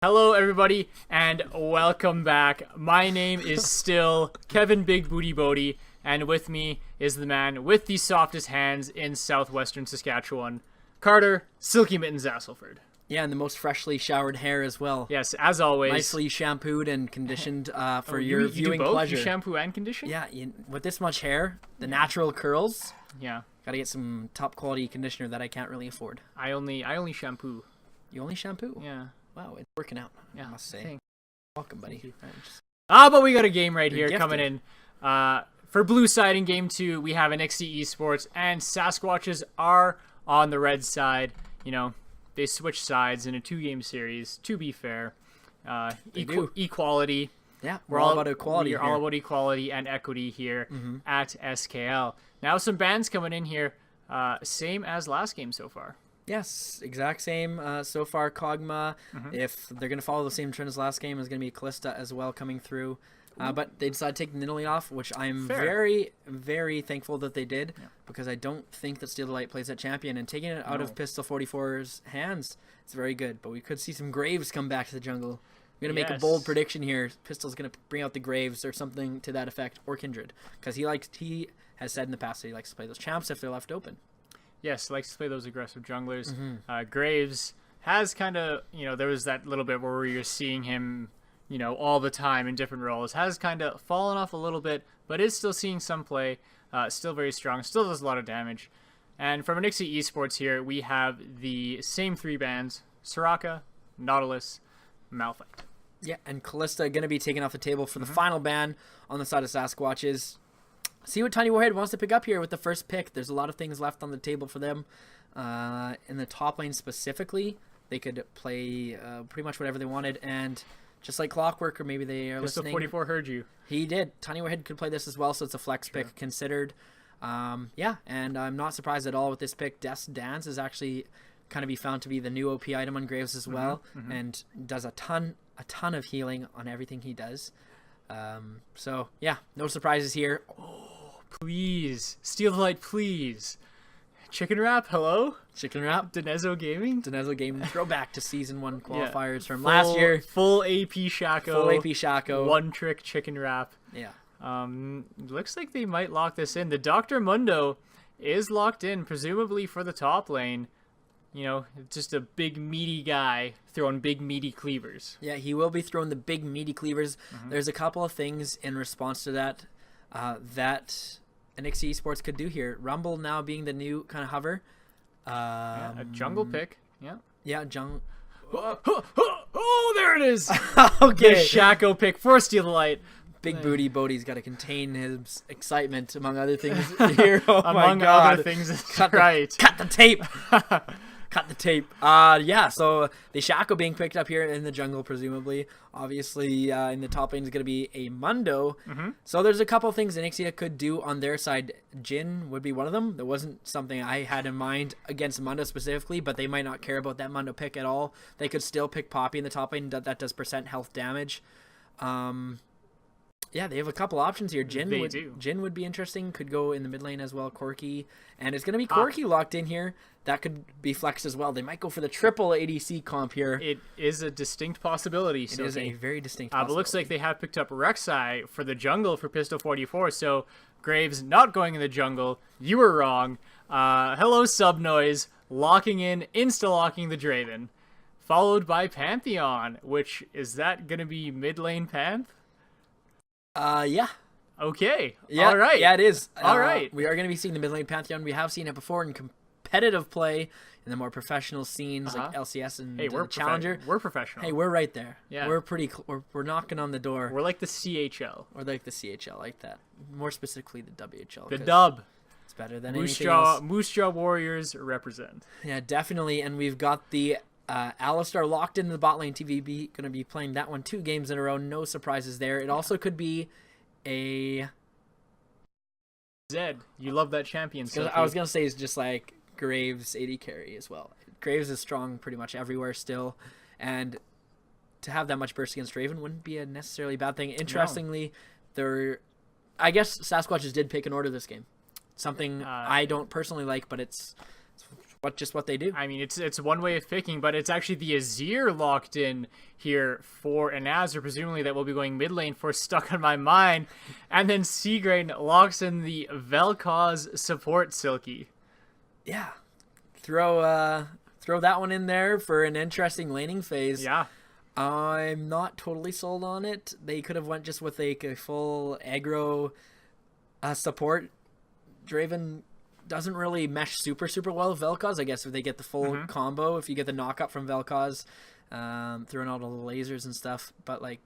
Hello, everybody, and welcome back. My name is still Kevin Big Booty Bodie, and with me is the man with the softest hands in southwestern Saskatchewan, Carter Silky Mittens Asselford. Yeah, and the most freshly showered hair as well. Yes, as always. Nicely shampooed and conditioned for you your do viewing both? pleasure. You shampoo and condition? Yeah, with this much hair, the natural curls, Yeah. gotta get some top quality conditioner that I can't really afford. I only shampoo. You only shampoo? Yeah. Wow, it's working out, Yeah. I must say. Thanks. Welcome, buddy. Thank you. But we got a game right You're here coming in. For blue side in game 2, we have Anixia eSports, and SaskWatches are on the red side. You know, they switch sides in a 2-game series, to be fair. Equality. Yeah, we're all about equality. We're all about equality and equity here at SKL. Now some bans coming in here, same as last game so far. Yes, exact same so far. Kog'Maw, if they're going to follow the same trend as last game, is going to be Callista as well coming through. But they decided to take Nidalee off, which I'm very, very thankful that they did, because I don't think that Steal the Light plays that champion, and taking it out of Pistol 44's hands, it's very good. But we could see some Graves come back to the jungle. I'm going to make a bold prediction here. Pistol's going to bring out the Graves or something to that effect, or Kindred, because he has said in the past that he likes to play those champs if they're left open. Yes, likes to play those aggressive junglers. Graves has kind of, there was that little bit where you're seeing him, all the time in different roles. Has kind of fallen off a little bit, but is still seeing some play. Still very strong. Still does a lot of damage. And from Anixia eSports here, we have the same 3 bans: Soraka, Nautilus, Malphite. Yeah, and Callista going to be taken off the table for the final ban on the side of SaskWatches. See what Tiny Warhead wants to pick up here with the first pick. There's a lot of things left on the table for them. In the top lane specifically, they could play pretty much whatever they wanted. And just like Clockwork, or maybe they are listening. 44 heard you. He did. Tiny Warhead could play this as well, so it's a flex pick considered. Yeah, and I'm not surprised at all with this pick. Death's Dance is actually kind of be found to be the new OP item on Graves as well, and does a ton of healing on everything he does. So yeah, no surprises here. Please, Steal the Light, please. Chicken Wrap, hello? Chicken Wrap. Denezo Gaming? Denezo Gaming. Throwback to Season 1 qualifiers from last year. Full AP Shaco. Full AP Shaco. One-trick Chicken Wrap. Yeah. Looks like they might lock this in. The Dr. Mundo is locked in, presumably for the top lane. Just a big, meaty guy throwing big, meaty cleavers. Yeah, he will be throwing the big, meaty cleavers. There's a couple of things in response to that that Anixia eSports could do here. Rumble now being the new kind of hover. A jungle pick. Yeah. Yeah, jungle. Oh, there it is. Okay. The Shaco pick for Steal the Light. Big Booty Bodie's got to contain his excitement, among other things here. Oh among my God. other things, that's right. Cut the tape. Cut the tape. Yeah, so the Shaco being picked up here in the jungle, presumably. Obviously, in the top lane is going to be a Mundo. So there's a couple of things Anixia could do on their side. Jhin would be one of them. There wasn't something I had in mind against Mundo specifically, but they might not care about that Mundo pick at all. They could still pick Poppy in the top lane. That does % health damage. Yeah, they have a couple options here. Jhin would be interesting. Could go in the mid lane as well. Corki. And it's going to be Corki locked in here. That could be flexed as well. They might go for the triple ADC comp here. It is a distinct possibility. It is a very distinct possibility. But looks like they have picked up Rek'Sai for the jungle for Pistol 44. So Graves not going in the jungle. You were wrong. Hello, Subnoise. Locking in, insta-locking the Draven. Followed by Pantheon, which, is that going to be mid lane Panth? Yeah. Okay. Yeah, all right. Yeah, it is. All right. We are going to be seeing the mid lane Pantheon. We have seen it before in competitive play in the more professional scenes like LCS and we're Challenger. We're professional. Hey, we're right there. Yeah. We're pretty. We're knocking on the door. We're like the CHL. Or like the CHL, like that. More specifically, the WHL. The dub. It's better than anything else. Moose Jaw Warriors represent. Yeah, definitely. And we've got the Alistar locked into the bot lane. TVB going to be playing that one 2 games in a row. No surprises there. It also could be a Zed. You love that champion. I was going to say it's just like Graves 80 carry as well. Graves is strong pretty much everywhere still. And to have that much burst against Raven wouldn't be a necessarily bad thing. Interestingly, I guess SaskWatches did pick an order this game. Something I don't personally like, but it's what they do. I mean, it's one way of picking, but it's actually the Azir locked in here for an Azir, presumably that will be going mid lane for Stuck on My Mind, and then Seagrain locks in the Vel'Koz support Silky. Yeah, throw that one in there for an interesting laning phase. Yeah. I'm not totally sold on it. They could have went just with like a full aggro support. Draven doesn't really mesh super well with Vel'Koz. I guess if they get the full combo, if you get the knock up from Vel'Koz, throwing out all the lasers and stuff. But like,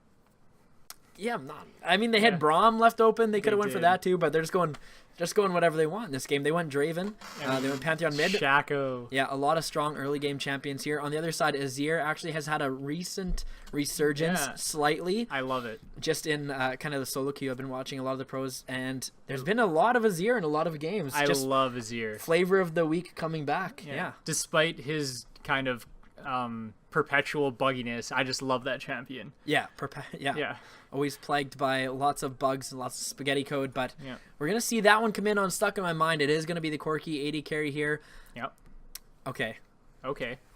yeah, I'm not. I mean, they had Braum left open. They could have went for that too, but they're just going whatever they want in this game. They went Draven. They went Pantheon mid. Shaco. Yeah, a lot of strong early game champions here. On the other side, Azir actually has had a recent resurgence slightly. I love it. Just in kind of the solo queue, I've been watching a lot of the pros, and there's been a lot of Azir in a lot of games. I love Azir. Flavor of the week coming back. Yeah. Despite his kind of perpetual bugginess, I just love that champion. Yeah. Always plagued by lots of bugs and lots of spaghetti code, but we're going to see that one come in on Stuck in My Mind. It is going to be the Corki 80 carry here. Yep. Okay.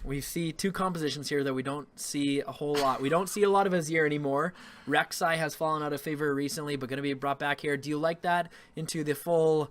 We see two compositions here that we don't see a whole lot. We don't see a lot of Azir anymore. Rek'Sai has fallen out of favor recently, but going to be brought back here. Do you like that into the full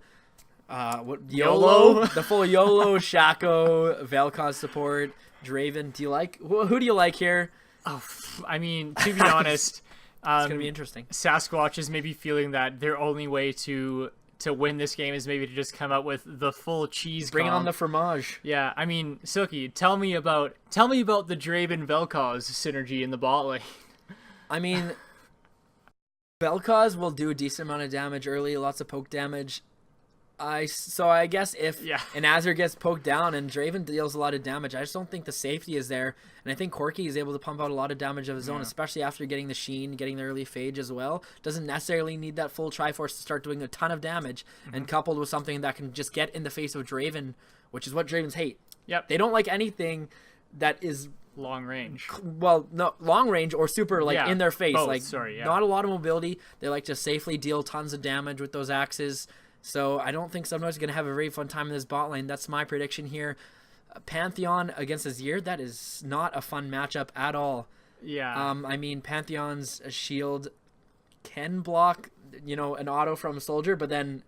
YOLO? The full YOLO, Shaco, Vel'Koz support, Draven. Do you like who do you like here? Oh, I mean, to be honest, it's gonna be interesting. SaskWatches may be feeling that their only way to win this game is maybe to just come out with the full cheese. Bring it on the fromage. Yeah, I mean, Silky, tell me about the Draven Vel'Koz synergy in the bot lane. I mean, Vel'Koz will do a decent amount of damage early, lots of poke damage. So I guess if an Azir gets poked down and Draven deals a lot of damage, I just don't think the safety is there. And I think Corki is able to pump out a lot of damage of his own, especially after getting the Sheen, getting the early Phage as well. Doesn't necessarily need that full Triforce to start doing a ton of damage, and coupled with something that can just get in the face of Draven, which is what Dravens hate. Yep. They don't like anything that is long range. Well, no, long range or super in their face. Both, not a lot of mobility. They like to safely deal tons of damage with those axes. So I don't think Subnoi's going to have a very fun time in this bot lane. That's my prediction here. Pantheon against Azir, that is not a fun matchup at all. Yeah. I mean, Pantheon's shield can block, an auto from a soldier, but then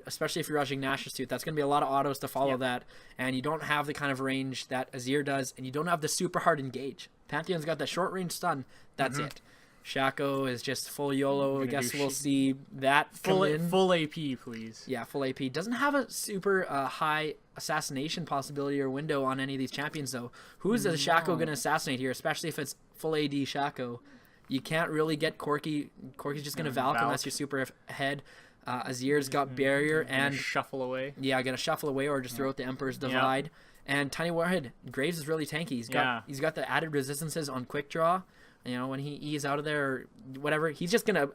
especially if you're rushing Nash's Tooth, that's going to be a lot of autos to follow that, and you don't have the kind of range that Azir does, and you don't have the super hard engage. Pantheon's got that short range stun. That's it. Shaco is just full YOLO. I guess we'll see that full AP, please. Yeah, full AP. Doesn't have a super high assassination possibility or window on any of these champions, though. Who's the Shaco going to assassinate here, especially if it's full AD Shaco? You can't really get Corki. Corki's just going to Valk unless you're super ahead. Azir's got barrier and shuffle away. Yeah, going to shuffle away or just throw out the Emperor's Divide. Yep. And Tiny Warhead, Graves is really tanky. He's got the added resistances on quick draw. When he's out of there or whatever, he's just gonna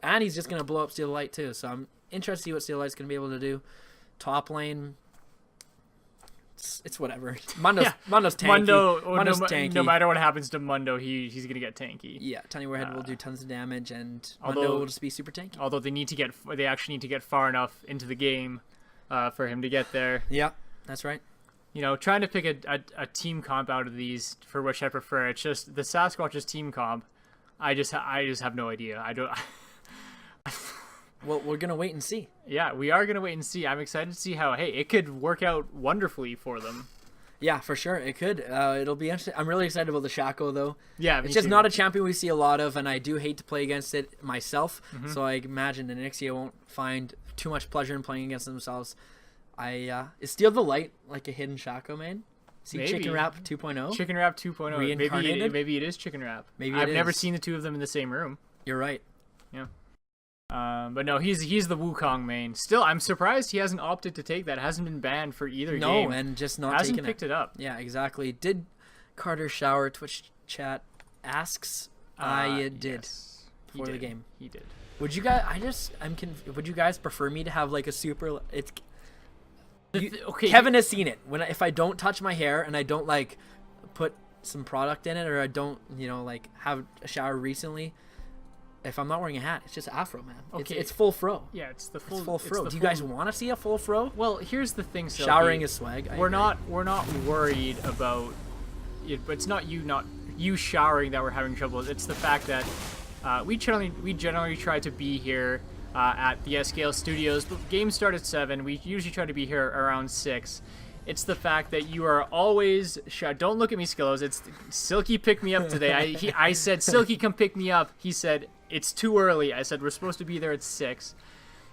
blow up Steal the Light too. So I'm interested to see what Steal the Light's gonna be able to do. Top lane, it's whatever. Mundo's tanky. Mundo's tanky. No matter what happens to Mundo, he's gonna get tanky. Yeah, Tiny Warhead will do tons of damage, and Mundo will just be super tanky. Although they actually need to get far enough into the game for him to get there. Yeah, that's right. Trying to pick a team comp out of these for which I prefer. It's just the SaskWatches team comp. I just have no idea. I don't. Well, we're gonna wait and see. Yeah, we are gonna wait and see. I'm excited to see how it could work out wonderfully for them. Yeah, for sure it could. It'll be interesting. I'm really excited about the Shaco though. Yeah, it's just not a champion we see a lot of, and I do hate to play against it myself. So I imagine Anixia won't find too much pleasure in playing against themselves. Is Steal the Light like a hidden Shaco main? See, Chicken Wrap 2.0? Chicken Wrap 2.0. Reincarnated? Maybe it is Chicken Wrap. I've never seen the two of them in the same room. You're right. Yeah. But no, he's the Wukong main. Still, I'm surprised he hasn't opted to take that. Hasn't been banned for either game. No, and just not hasn't taken picked it up. Yeah, exactly. Did Carter Shower Twitch chat asks? I did before the game. He did. Would you guys? Would you guys prefer me to have like a super? Kevin has seen it. If I don't touch my hair and I don't like put some product in it, or I don't have a shower recently, if I'm not wearing a hat, it's just afro, man. Okay. It's full fro. Yeah, it's the full, It's full fro. the Do you full- guys want to see a full fro? Well, here's the thing, Silky. Showering is swag. I We're agree. not worried about it, but it's not you showering that we're having trouble. It's the fact that we generally try to be here at the SKL Studios. But games start at 7. We usually try to be here around 6. It's the fact that you are always Don't look at me, Skillos. It's Silky picked me up today. I said, Silky, come pick me up. He said, it's too early. I said, we're supposed to be there at 6.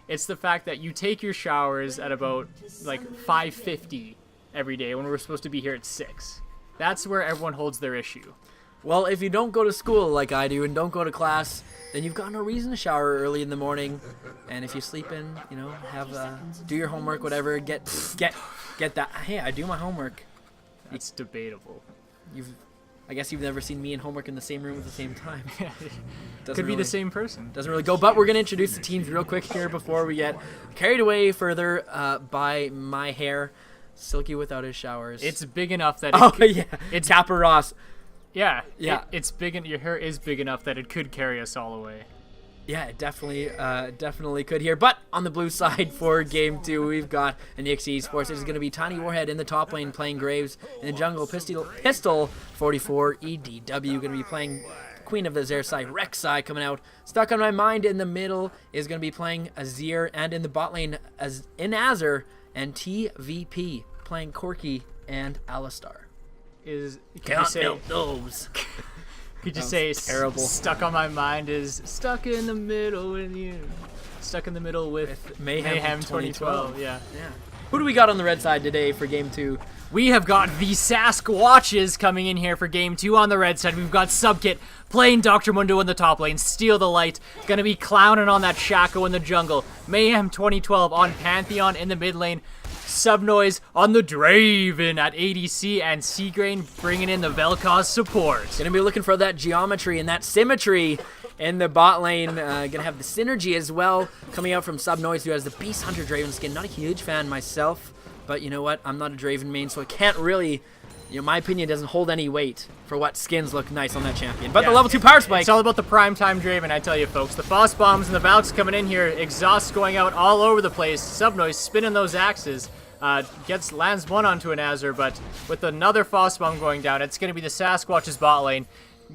It's the fact that you take your showers at about like 5:50 every day when we're supposed to be here at 6. That's where everyone holds their issue. Well, if you don't go to school like I do and don't go to class, then you've got no reason to shower early in the morning. And if you sleep in, have do your homework, whatever. Get that. Hey, I do my homework. It's debatable. I guess you've never seen me and homework in the same room at the same time. Could be the same person. Doesn't really go. But we're gonna introduce the teams real quick here before we get carried away further by my hair. Silky without his showers. It's big enough that it's Capper Ross. Yeah. Yeah. It's big. Your hair is big enough that it could carry us all away. Yeah, it definitely could here. But on the blue side for Game 2, we've got ANX eSports. It is going to be Tiny Warhead in the top lane playing Graves. In the jungle, Pistol 44 EDW going to be playing Queen of the Zersai, Rek'Sai coming out. Stuck on My Mind in the middle is going to be playing Azir. And in the bot lane, Azir and TVP playing Corki and Alistar. Could you say terrible. Stuck on My Mind is stuck in the middle with you. Stuck in the middle with Mayhem 2012. Yeah. Who do we got on the red side today for Game 2? We have got the SaskWatches coming in here for Game 2 on the red side. We've got Subkit playing Dr. Mundo in the top lane. Steal the Light. Gonna be clowning on that Shaco in the jungle. Mayhem 2012 on Pantheon in the mid lane. Subnoise on the Draven at ADC, and Seagrain bringing in the Vel'Koz support. Gonna be looking for that geometry and that symmetry in the bot lane. Gonna have the synergy as well coming out from Subnoise, who has the Beast Hunter Draven skin. Not a huge fan myself, but you know what? I'm not a Draven main, so I can't really, my opinion doesn't hold any weight for what skins look nice on that champion. But the level 2 power spike. It's all about the primetime Draven, I tell you, folks. The Frost Bombs and the Valks coming in here. Exhaust going out all over the place. Subnoise spinning those axes. Lands one onto an Azir, but with another Frost Bomb going down, it's going to be the SaskWatches bot lane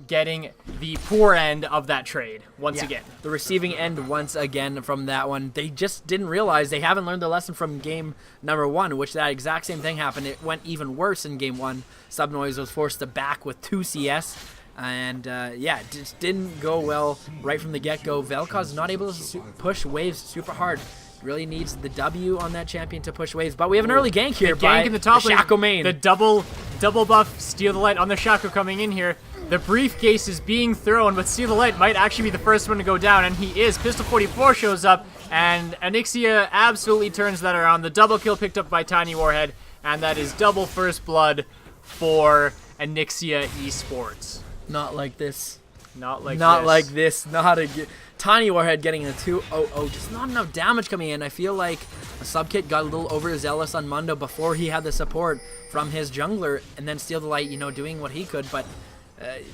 getting the poor end of that trade once again. The receiving end once again from that one. They just didn't realize, they haven't learned the lesson from game number 1, which that exact same thing happened. It went even worse in game 1. Subnoise was forced to back with 2 CS. And it just didn't go well right from the get-go. Vel'Koz not able to push waves super hard. Really needs the W on that champion to push waves. But we have an early gank here by in the top lane. Shaco main. The double buff, Steal the Light on the Shaco coming in here. The briefcase is being thrown, but Steal the Light might actually be the first one to go down, and he is. Pistol 44 shows up, and Anixia absolutely turns that around. The double kill picked up by Tiny Warhead, and that is double first blood for Anixia eSports. Not like this. Not like this. Not again. Tiny Warhead getting a 2-0-0. Just not enough damage coming in. I feel like a Subkit got a little overzealous on Mundo before he had the support from his jungler, and then Steal the Light, doing what he could, but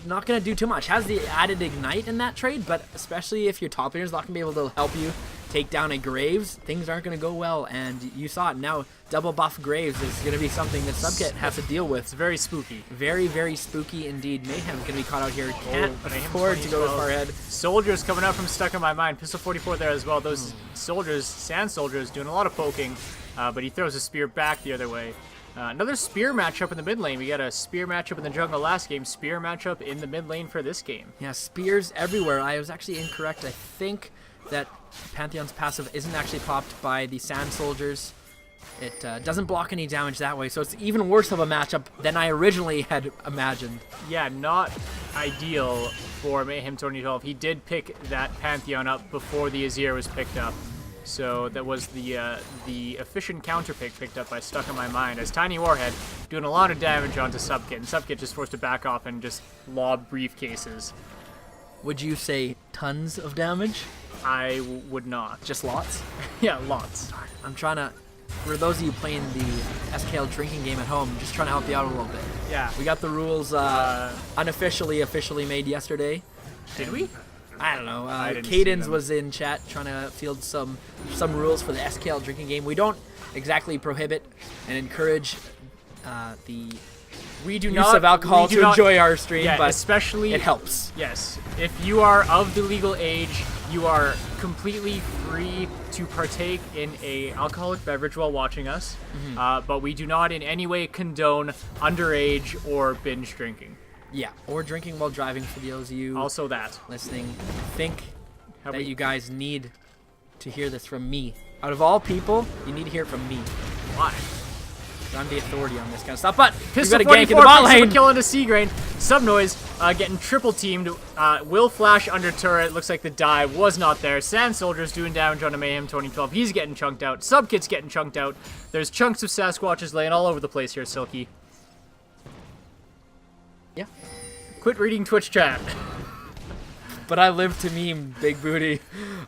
not going to do too much. Has the added Ignite in that trade, but especially if your top laner is not going to be able to help you take down a Graves, things aren't going to go well, and you saw it. Now, double buff Graves is going to be something that Subkit has to deal with. It's very spooky. Very, very spooky indeed. Mayhem going to be caught out here. Can't afford to go this far ahead. Soldiers coming out from Stuck on My Mind. Pistol 44 there as well. Those soldiers, sand soldiers, doing a lot of poking, but he throws a spear back the other way. Another spear matchup in the mid lane. We got a spear matchup in the jungle last game. Spear matchup in the mid lane for this game. Yeah, spears everywhere. I was actually incorrect. I think that Pantheon's passive isn't actually popped by the sand soldiers. It doesn't block any damage that way, so it's even worse of a matchup than I originally had imagined. Yeah, not ideal for Mayhem 2012. He did pick that Pantheon up before the Azir was picked up. So that was the efficient counter picked up by Stuck on My Mind, as Tiny Warhead doing a lot of damage onto Subkit, and Subkit just forced to back off and just lob briefcases. Would you say tons of damage? I would not. Just lots? Yeah, lots. I'm trying to, for those of you playing the SKL drinking game at home, I'm just trying to help you out a little bit. Yeah. We got the rules officially made yesterday. Did we? I don't know. I didn't see Cadence them. was in chat trying to field some rules for the SKL drinking game. We don't exactly prohibit and encourage the We do use not of alcohol we do to not- enjoy our stream, Yeah, but especially it helps. Yes, if you are of the legal age, you are completely free to partake in a alcoholic beverage while watching us. But we do not in any way condone underage or binge drinking. Yeah, or drinking while driving for those of you Also that. listening. I think Have that we- you guys need to hear this from me. Out of all people, you need to hear it from me. Why? I'm the authority on this kind of stuff. But we've Pistol got a gank in 44 the bot picks up a lane. kill into Seagrain. Subnoise getting triple teamed. Will flash under turret. Looks like the dive was not there. Sand Soldier's doing damage on a Mayhem 2012. He's getting chunked out. Subkit's getting chunked out. There's chunks of SaskWatches laying all over the place here, Silky. Yeah. Quit reading Twitch chat. But I live to meme, big booty.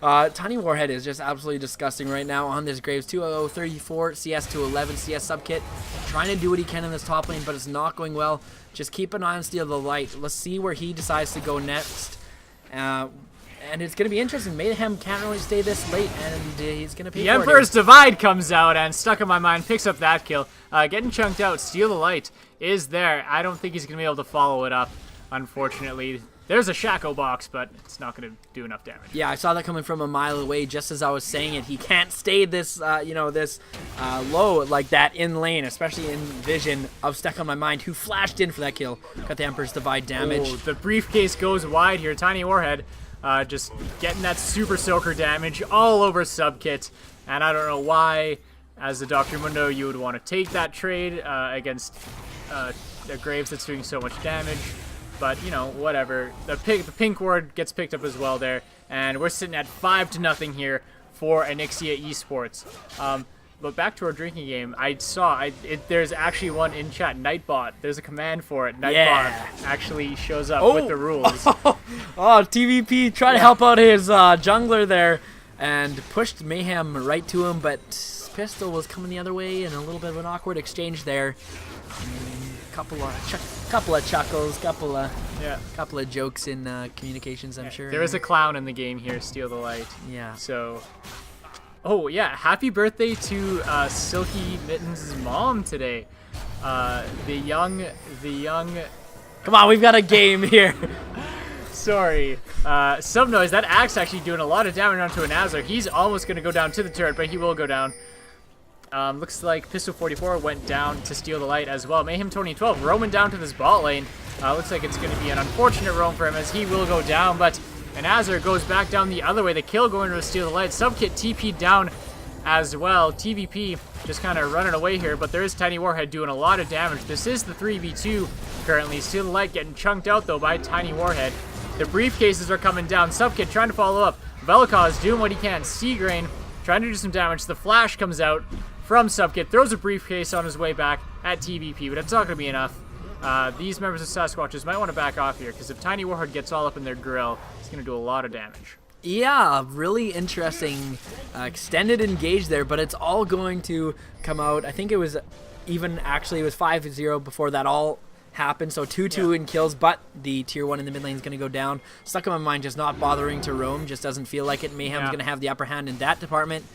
Tiny Warhead is just absolutely disgusting right now on this Graves. 200-34, CS to 11, CS subkit. Trying to do what he can in this top lane, but it's not going well. Just keep an eye on Steal the Light. Let's see where he decides to go next. And it's going to be interesting. Mayhem can't really stay this late, and he's going to pay The for it. Emperor's Divide comes out and Stuck in My Mind picks up that kill. Getting chunked out. Steal the Light is there. I don't think he's going to be able to follow it up, unfortunately. There's a Shaco box, but it's not going to do enough damage. Yeah, I saw that coming from a mile away. Just as I was saying it, he can't stay this, this low like that in lane, especially in vision of Stuck on My Mind, who flashed in for that kill. Got the Emperor's Divide damage. Oh, the briefcase goes wide here. Tiny Warhead just getting that Super Soaker damage all over Subkit. And I don't know why, as the Dr. Mundo, you would want to take that trade against a Graves that's doing so much damage. But, you know, whatever. The pink ward gets picked up as well there. And we're sitting at 5-0 here for Anixia eSports. But back to our drinking game, I saw, there's actually one in chat, Nightbot. There's a command for it. Nightbot actually shows up with the rules. Oh, TVP trying to help out his jungler there and pushed Mayhem right to him, but Pistol was coming the other way and a little bit of an awkward exchange there. Couple of chuckles, couple of jokes in communications, I'm sure. There is a clown in the game here, Steal the Light. Yeah. So, oh yeah, happy birthday to Silky Mittens' mom today. The young. Come on, we've got a game here. Sorry. Subnoise, that axe actually doing a lot of damage onto an Azure. He's almost going to go down to the turret, but he will go down. Looks like Pistol 44 went down to Steal the Light as well. Mayhem 2012 roaming down to this bot lane. Looks like it's going to be an unfortunate roam for him as he will go down, but an Azure goes back down the other way. The kill going to Steal the Light. Subkit TP'd down as well. TVP just kind of running away here, but there is Tiny Warhead doing a lot of damage. This is the 3v2 currently. Steal the Light getting chunked out though by Tiny Warhead. The briefcases are coming down. Subkit trying to follow up. Velikaz doing what he can. Seagrain trying to do some damage. The flash comes out from Subkit, throws a briefcase on his way back at TVP, but it's not going to be enough. These members of SaskWatches might want to back off here, because if Tiny Warhead gets all up in their grill, it's going to do a lot of damage. Yeah, really interesting extended engage there, but it's all going to come out. I think it was even, actually, it was 5-0 before that all happened, so 2-2 in kills, but the tier 1 in the mid lane is going to go down. Stuck in My Mind just not bothering to roam, just doesn't feel like it. Mayhem's going to have the upper hand in that department.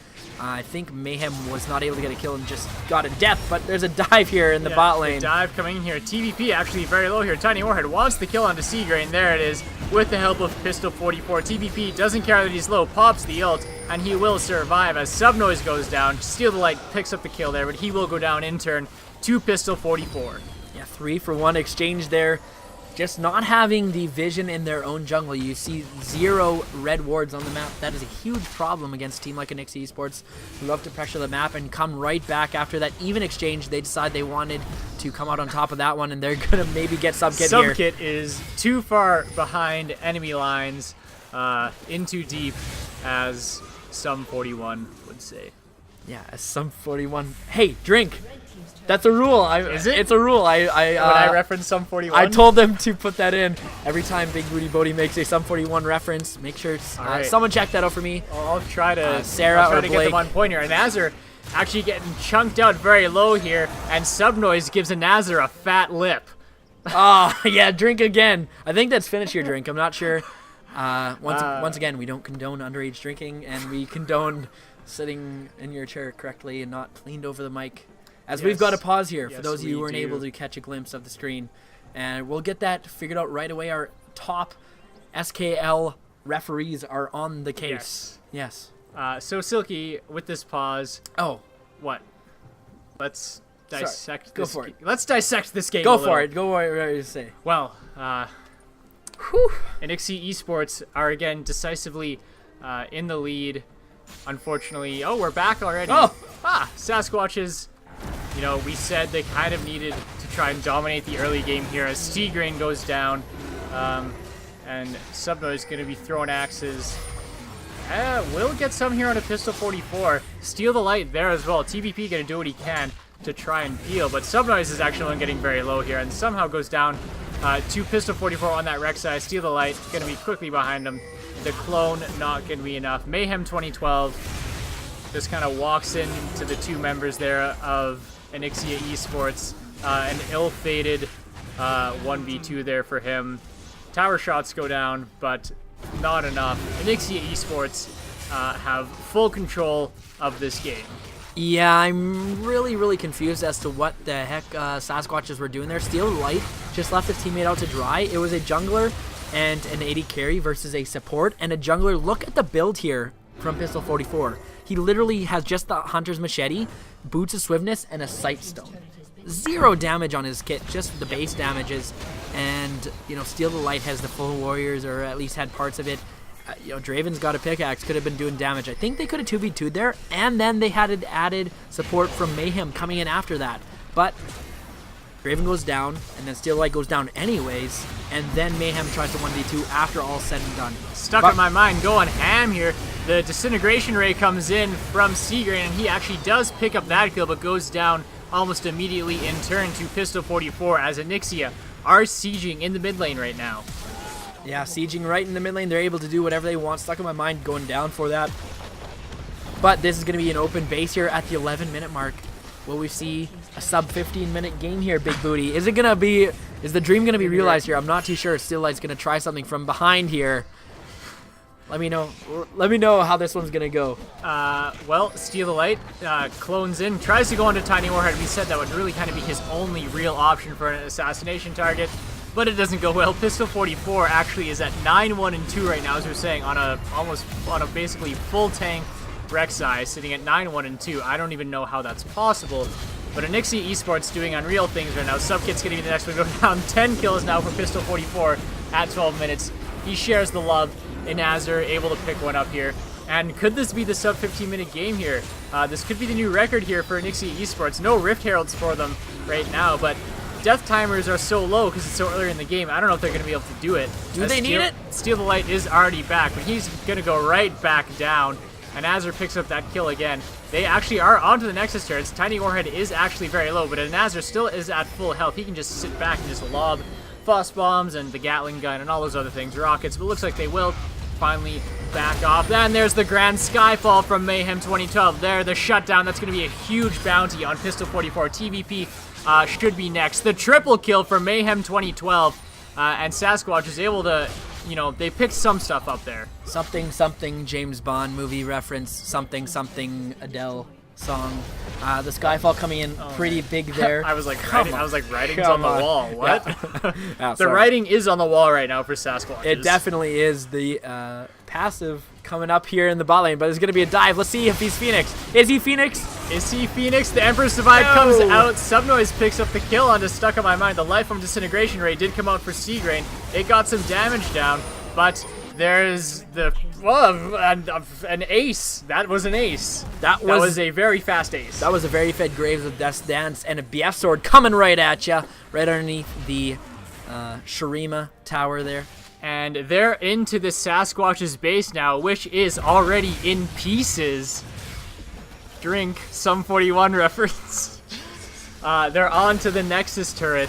I think Mayhem was not able to get a kill and just got a death, but there's a dive here in the bot lane. The dive coming in here. TVP actually very low here. Tiny Warhead wants the kill onto Seagrain. There it is with the help of Pistol 44. TVP doesn't care that he's low, pops the ult, and he will survive as Subnoise goes down. Steal the Light picks up the kill there, but he will go down in turn to Pistol 44. Yeah, 3-for-1 exchange there. Just not having the vision in their own jungle. You see 0 red wards on the map. That is a huge problem against a team like Anixia eSports, who love to pressure the map and come right back after that even exchange. They decide they wanted to come out on top of that one, and they're going to maybe get Subkit here. Subkit is too far behind enemy lines, in too deep, as some 41 would say. Yeah, as some 41. Hey, drink. That's a rule. Is it? It's a rule. When I reference some 41? I told them to put that in every time Big Booty Bodie makes a Sum 41 reference. Make sure right. Someone check that out for me. I'll try to Sarah I'll try or to Blake. get them on point here. And Nazar actually getting chunked out very low here, and Subnoise gives a Nazar a fat lip. Oh, yeah, drink again. I think that's finish your drink. I'm not sure. Once again, we don't condone underage drinking, and we condone sitting in your chair correctly and not leaned over the mic. As we've got to pause here for those of you who weren't able to catch a glimpse of the screen. And we'll get that figured out right away. Our top SKL referees are on the case. Yes. So, Silky, with this pause... Oh. What? Let's dissect Go for it. Let's dissect this game Go for it. Go whatever you say. Well, Anixia eSports are again decisively in the lead. Unfortunately, we're back already. SaskWatches, we said they kind of needed to try and dominate the early game here as Seagrain goes down. And Subnoise is going to be throwing axes. We'll get some here on a Pistol 44. Steal the Light there as well. TBP going to do what he can to try and peel, but Subnoise is actually getting very low here and somehow goes down to Pistol 44 on that Rek'Sai. Steal the Light, going to be quickly behind him. The clone not going to be enough. Mayhem 2012 just kind of walks into the two members there of Anixia eSports. An ill-fated 1v2 there for him. Tower shots go down, but not enough. Anixia eSports have full control of this game. Yeah, I'm really confused as to what the heck SaskWatches were doing there. Steal the Light just left his teammate out to dry. It was a jungler and an AD carry versus a support. And a jungler, look at the build here from Pistol 44. He literally has just the Hunter's Machete, Boots of Swiftness, and a Sight Stone. 0 damage on his kit, just the base damages. And, Steal the Light has the full warriors, or at least had parts of it. Draven's got a pickaxe, could have been doing damage. I think they could have 2v2'd there, and then they had added support from Mayhem coming in after that. But Draven goes down, and then Steal the Light goes down anyways, and then Mayhem tries to 1v2 after all said and done. Stuck in my mind, going ham here. The Disintegration Ray comes in from Seagrain, and he actually does pick up that kill, but goes down almost immediately in turn to Pistol 44 as Anixia are sieging in the mid lane right now. Yeah, sieging right in the mid lane. They're able to do whatever they want. Stuck in my mind going down for that. But this is going to be an open base here at the 11-minute mark. Will we see a sub 15-minute game here, Big Booty? Is the dream going to be realized here? I'm not too sure. Steal Light's going to try something from behind here. Let me know. Let me know how this one's going to go. Well, Steal the Light clones in, tries to go into Tiny Warhead. We said that would really kind of be his only real option for an assassination target, but it doesn't go well. Pistol 44 actually is at 9-1-2 right now, as we were saying, on a basically full tank Rek'Sai, sitting at 9-1-2. I don't even know how that's possible. But Anixia eSports doing unreal things right now. Subkit's going to be the next one. Go down 10 kills now for Pistol 44 at 12 minutes. He shares the love. Inazur able to pick one up here. And could this be the sub 15-minute game here? This could be the new record here for Anixia eSports. No Rift Heralds for them right now, but death timers are so low because it's so early in the game. I don't know if they're going to be able to do it. Do they need it? Steal the Light is already back, but he's going to go right back down. And Anazur picks up that kill again. They actually are onto the Nexus turrets. Tiny Warhead is actually very low, but Anazur still is at full health. He can just sit back and just lob Frost Bombs and the Gatling Gun and all those other things, rockets, but it looks like they will finally back off. Then there's the Grand Skyfall from Mayhem 2012. There, the shutdown. That's going to be a huge bounty on Pistol 44. TVP should be next. The triple kill for Mayhem 2012, and Sasquatch is able to, they picked some stuff up there. Something James Bond movie reference, something Adele song. The Skyfall coming in pretty big there. I was like, writing's on the wall. What? Yeah, the writing is on the wall right now for Sasquatch. It definitely is. The passive coming up here in the bot lane, but there's going to be a dive. Let's see if he's Phoenix. Is he Phoenix? Is he Phoenix? The Emperor Survive comes out. Subnoise picks up the kill onto Stuck on My Mind. The Life from Disintegration Ray did come out for Seagrain. It got some damage down, but there's an ace. That was an ace. That was a very fast ace. That was a very fed Graves of Death's Dance and a BF sword coming right at you, right underneath the Shurima tower there. And they're into the Sasquatch's base now, which is already in pieces. Drink, Sum 41 reference. They're on to the Nexus turret.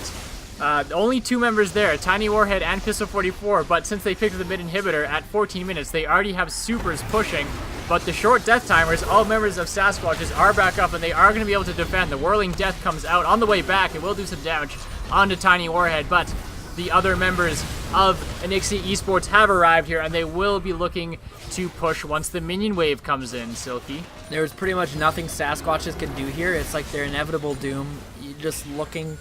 Only two members there, Tiny Warhead and Pistol 44, but since they picked the mid inhibitor at 14 minutes, they already have supers pushing. But the short death timers, all members of Sasquatches are back up, and they are going to be able to defend. The Whirling Death comes out on the way back. It will do some damage onto Tiny Warhead, but the other members of Anixia eSports have arrived here, and they will be looking to push once the minion wave comes in, Silky. There's pretty much nothing SaskWatches can do here. It's like their inevitable doom. You're just looking,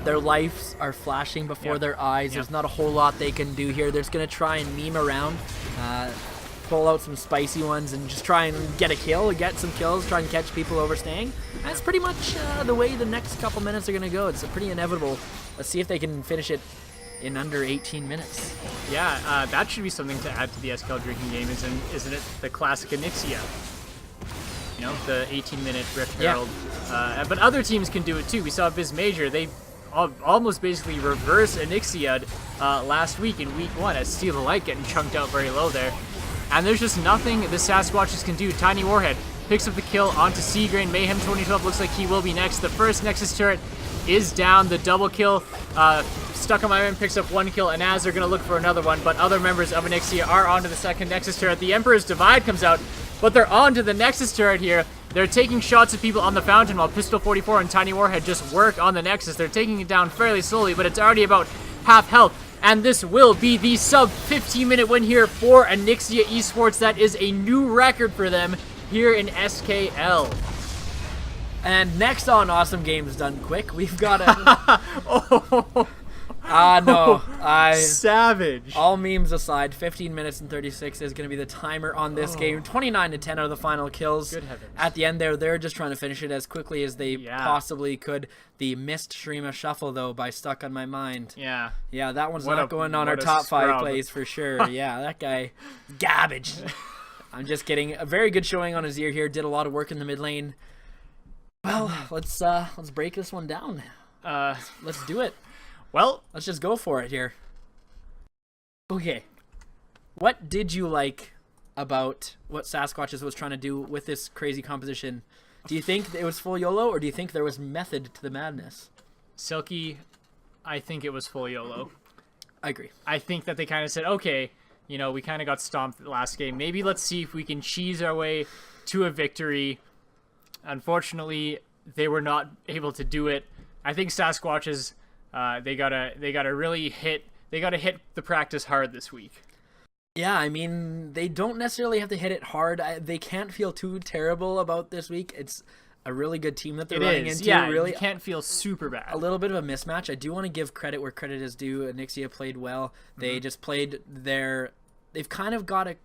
their lives are flashing before their eyes. There's not a whole lot they can do here. They're just going to try and meme around, pull out some spicy ones, and just try and get a kill, get some kills, try and catch people overstaying. That's pretty much the way the next couple minutes are going to go. It's pretty inevitable. Let's see if they can finish it in under 18 minutes. Yeah, that should be something to add to the SKL drinking game, isn't it? The classic Anixia. You know, the 18-minute Rift Herald. But other teams can do it too. We saw Biz Major. They almost basically reverse Anixia last week in week 1 as Steal the Light getting chunked out very low there. And there's just nothing the SaskWatches can do. Tiny Warhead picks up the kill onto Seagrain. Mayhem 2012 looks like he will be next. The first Nexus turret is down. The double kill. Stuck on My Man picks up 1 kill, and as they're going to look for another one, but other members of Anixia are onto the second Nexus turret. The Emperor's Divide comes out, but they're onto the Nexus turret here. They're taking shots at people on the fountain while Pistol 44 and Tiny Warhead just work on the Nexus. They're taking it down fairly slowly, but it's already about half health. And this will be the sub 15-minute win here for Anixia eSports. That is a new record for them here in SKL. And next on Awesome Games Done Quick, we've got a... no. Savage. All memes aside, 15 minutes and 36 is going to be the timer on this game. 29-10 are the final kills. Good heavens. At the end there, they're just trying to finish it as quickly as they possibly could. The missed Shrima Shuffle, though, by Stuck on My Mind. Yeah. Yeah, that one's not going on our top 5 plays for sure. Yeah, that guy, garbage. I'm just kidding. A very good showing on his ear here. Did a lot of work in the mid lane. Well, let's break this one down. Let's do it. Well, let's just go for it here. Okay. What did you like about what SaskWatches was trying to do with this crazy composition? Do you think it was full YOLO, or do you think there was method to the madness? Silky, I think it was full YOLO. I agree. I think that they kind of said, okay, you know, we kind of got stomped the last game. Maybe let's see if we can cheese our way to a victory. Unfortunately, they were not able to do it. I think SaskWatches... they gotta really hit the practice hard this week. Yeah, I mean, they don't necessarily have to hit it hard. They can't feel too terrible about this week. It's a really good team that they're running into. Yeah, really, you can't feel super bad. A little bit of a mismatch. I do want to give credit where credit is due. Anixia played well. They just played they've kind of got a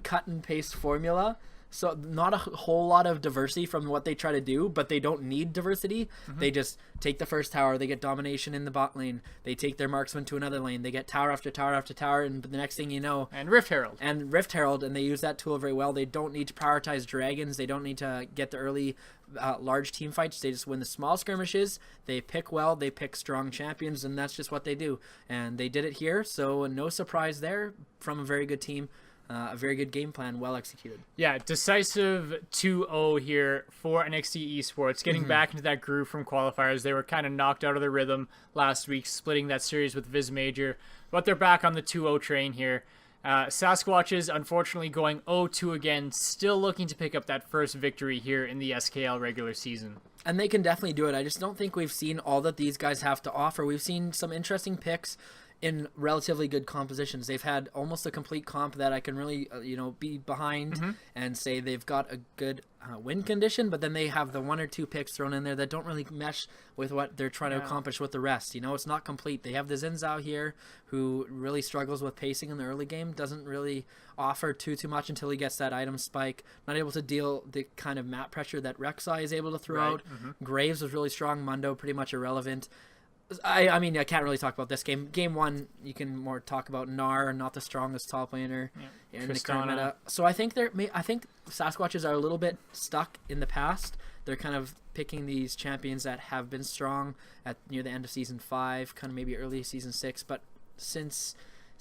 cut and paste formula. So not a whole lot of diversity from what they try to do, but they don't need diversity. They just take the first tower, they get domination in the bot lane, they take their marksman to another lane, they get tower after tower after tower, and the next thing you know... And Rift Herald. And they use that tool very well. They don't need to prioritize dragons, they don't need to get the early large team fights, they just win the small skirmishes, they pick well, they pick strong champions, and that's just what they do. And they did it here, so no surprise there from a very good team. A very good game plan, well executed. Yeah, decisive 2-0 here for NXT Esports, getting back into that groove from qualifiers. They were kind of knocked out of the rhythm last week, splitting that series with Viz Major, but they're back on the 2-0 train here. SaskWatches, unfortunately, going 0-2 again, still looking to pick up that first victory here in the SKL regular season. And they can definitely do it. I just don't think we've seen all that these guys have to offer. We've seen some interesting picks in relatively good compositions. They've had almost a complete comp that I can really, be behind and say they've got a good win condition, but then they have the 1 or 2 picks thrown in there that don't really mesh with what they're trying to accomplish with the rest. It's not complete. They have the Zinzao here, who really struggles with pacing in the early game, doesn't really offer too much until he gets that item spike, not able to deal the kind of map pressure that Rek'Sai is able to throw out. Graves was really strong, Mundo pretty much irrelevant. I mean, I can't really talk about this game. Game 1, you can more talk about Gnar, not the strongest top laner in the current meta. So I think SaskWatches are a little bit stuck in the past. They're kind of picking these champions that have been strong at near the end of season 5, kind of maybe early season 6. But since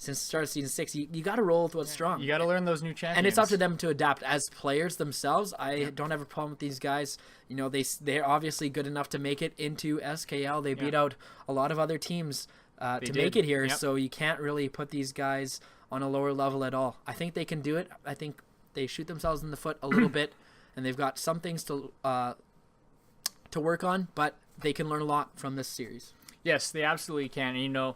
the start of season 6, you got to roll with what's strong. You got to learn those new champions. And it's up to them to adapt. As players themselves, I don't have a problem with these guys. They're obviously good enough to make it into SKL. They beat out a lot of other teams to make it here, so you can't really put these guys on a lower level at all. I think they can do it. I think they shoot themselves in the foot a little bit, and they've got some things to work on, but they can learn a lot from this series. Yes, they absolutely can. And,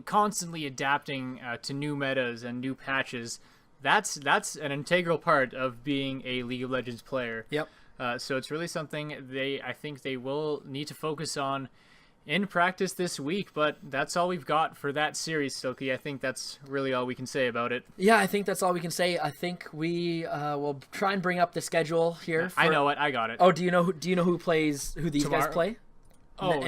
constantly adapting to new metas and new patches. That's an integral part of being a League of Legends player. Yep. So it's really something I think they will need to focus on in practice this week, but that's all we've got for that series, Silky. I think that's really all we can say about it. Yeah, I think that's all we can say. I think we will try and bring up the schedule here. I know it. I got it. Oh, do you know who these Tomorrow? guys play?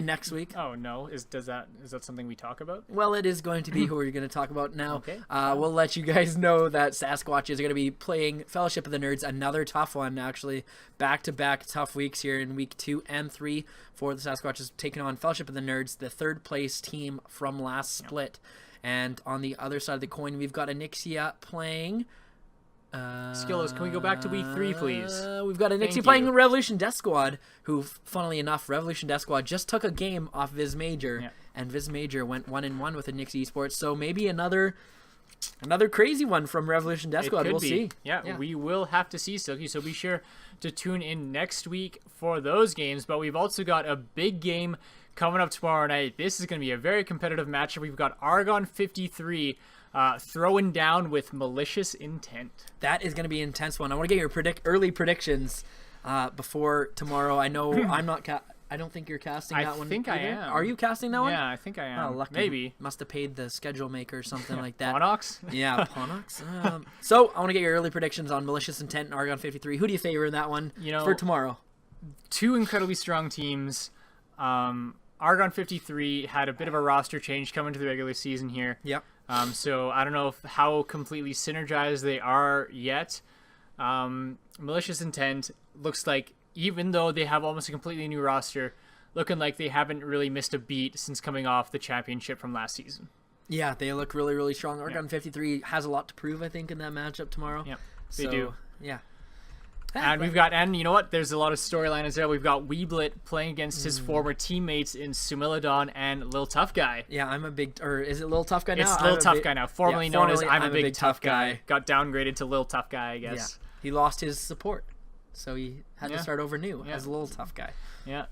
Next week? Oh no, is that something we talk about? Well, it is going to be who we're going to talk about now. Okay. We'll let you guys know that SaskWatches are going to be playing Fellowship of the Nerds, another tough one, actually. Back-to-back tough weeks here in week 2 and 3 for the SaskWatches, taking on Fellowship of the Nerds, the third-place team from last split. And on the other side of the coin, we've got Anixia playing... Skillos, can we go back to week 3, please? We've got Anixia playing Revolution Death Squad, who, funnily enough, Revolution Death Squad just took a game off Viz Major, and Viz Major went 1-1 with Anixia eSports. So maybe another crazy one from Revolution Death Squad. We'll see. Yeah, we will have to see, Silky. So be sure to tune in next week for those games. But we've also got a big game coming up tomorrow night. This is going to be a very competitive matchup. We've got Argon 53. Throwing down with Malicious Intent. That is going to be an intense one. I want to get your early predictions before tomorrow. I know I'm not. I don't think you're casting that one. I think either. I am. Are you casting that one? Yeah, I think I am. Oh, lucky. Maybe. Must have paid the schedule maker or something like that. Ponox? Yeah, Ponox. So I want to get your early predictions on Malicious Intent and Argon 53. Who do you favor in that one for tomorrow? Two incredibly strong teams. Argon 53 had a bit of a roster change coming to the regular season here. Yep. So I don't know how completely synergized they are yet. Malicious Intent looks like, even though they have almost a completely new roster, looking like they haven't really missed a beat since coming off the championship from last season. Yeah, they look really, really strong. Argon 53 has a lot to prove, I think, in that matchup tomorrow. Yeah, they do. Yeah. And and you know what? There's a lot of storyline as well. We've got Weeblit playing against his former teammates in Sumilidon and Lil Tough Guy. Yeah, is it Lil Tough Guy now? It's Lil Tough Guy now, formerly known as I'm a Big Tough Guy. Got downgraded to Lil Tough Guy, I guess. Yeah. He lost his support, so he had to start over new as Lil Tough Guy. Yeah.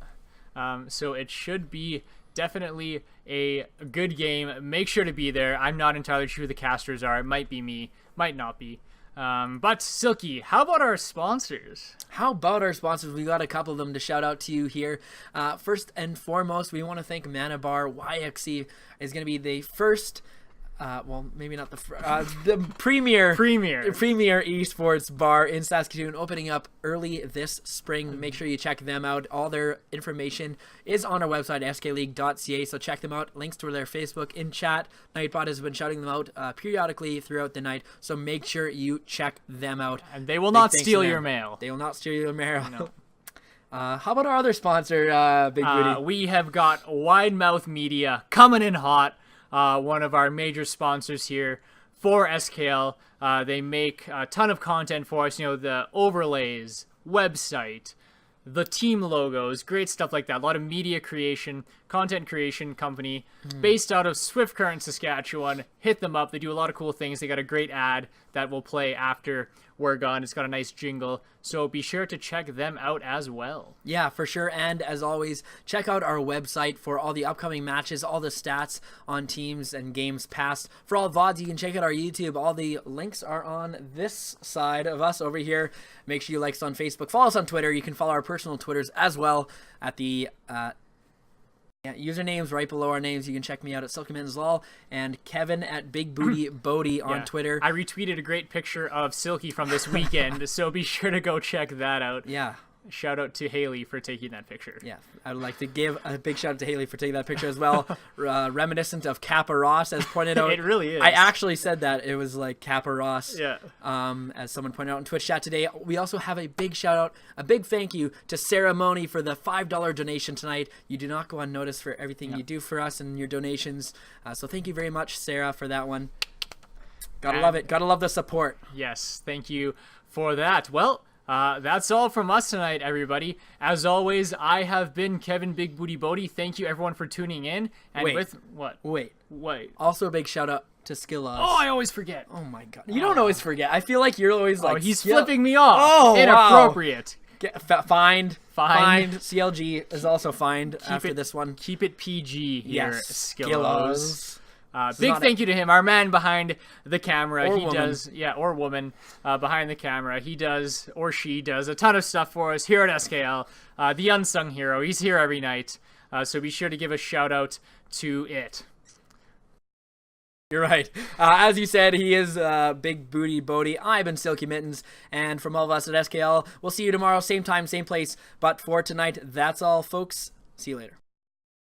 So it should be definitely a good game. Make sure to be there. I'm not entirely sure who the casters are. It might be me, might not be. But Silky, how about our sponsors? We got a couple of them to shout out to you here. First and foremost, we want to thank Mana Bar. YXE is going to be the first, maybe not the premier esports bar in Saskatoon, opening up early this spring. Make sure you check them out. All their information is on our website, skleague.ca, so check them out. Links to their Facebook in chat. Nightbot has been shouting them out periodically throughout the night, so make sure you check them out. And they will not steal your mail. They will not steal your mail. No. How about our other sponsor, Big Booty? We have got Wide Mouth Media coming in hot. One of our major sponsors here for SKL. They make a ton of content for us, the overlays, website, the team logos, great stuff like that. A lot of media creation, content creation company based out of Swift Current, Saskatchewan. Hit them up. They do a lot of cool things. They got a great ad that will play after we're gone. It's got a nice jingle, so be sure to check them out as well. Yeah, for sure. And as always, check out our website for all the upcoming matches, all the stats on teams and games past. For all VODs, you can check out our YouTube. All the links are on this side of us over here. Make sure you like us on Facebook. Follow us on Twitter. You can follow our personal Twitters as well at the usernames right below our names. You can check me out at SilkyManslol and Kevin at Big Booty Bodie on Twitter. I retweeted a great picture of Silky from this weekend, so be sure to go check that out. Yeah. Shout out to Haley for taking that picture. Yeah, I would like to give a big shout out to Haley for taking that picture as well. Reminiscent of Kappa Ross, as pointed out. It really is. I actually said that. It was like Kappa Ross. Yeah. As someone pointed out in Twitch chat today. We also have a big shout out, a big thank you to Sarah Money for the $5 donation tonight. You do not go unnoticed for everything you do for us and your donations. So thank you very much, Sarah, for that one. Gotta love it. Gotta love the support. Yes, thank you for that. Well, that's all from us tonight, everybody. As always, I have been Kevin Big Booty Bodie. Thank you, everyone, for tuning in. And Wait. Also, a big shout out to Skillos. Oh, I always forget. Oh my god, you don't always forget. I feel like you're always like. Oh, he's flipping me off. Oh, inappropriate. Wow. Fined. CLG is also fined after this one. Keep it PG here, Yes, Skillos. Big thank you to him, our man behind the camera. Or he woman. does, or woman behind the camera. He does, or she does, a ton of stuff for us here at SKL. The unsung hero. He's here every night, so be sure to give a shout out to it. You're right. As you said, he is Big Booty Bodie. I've been Silky Mittens, and from all of us at SKL, we'll see you tomorrow, same time, same place. But for tonight, that's all, folks. See you later.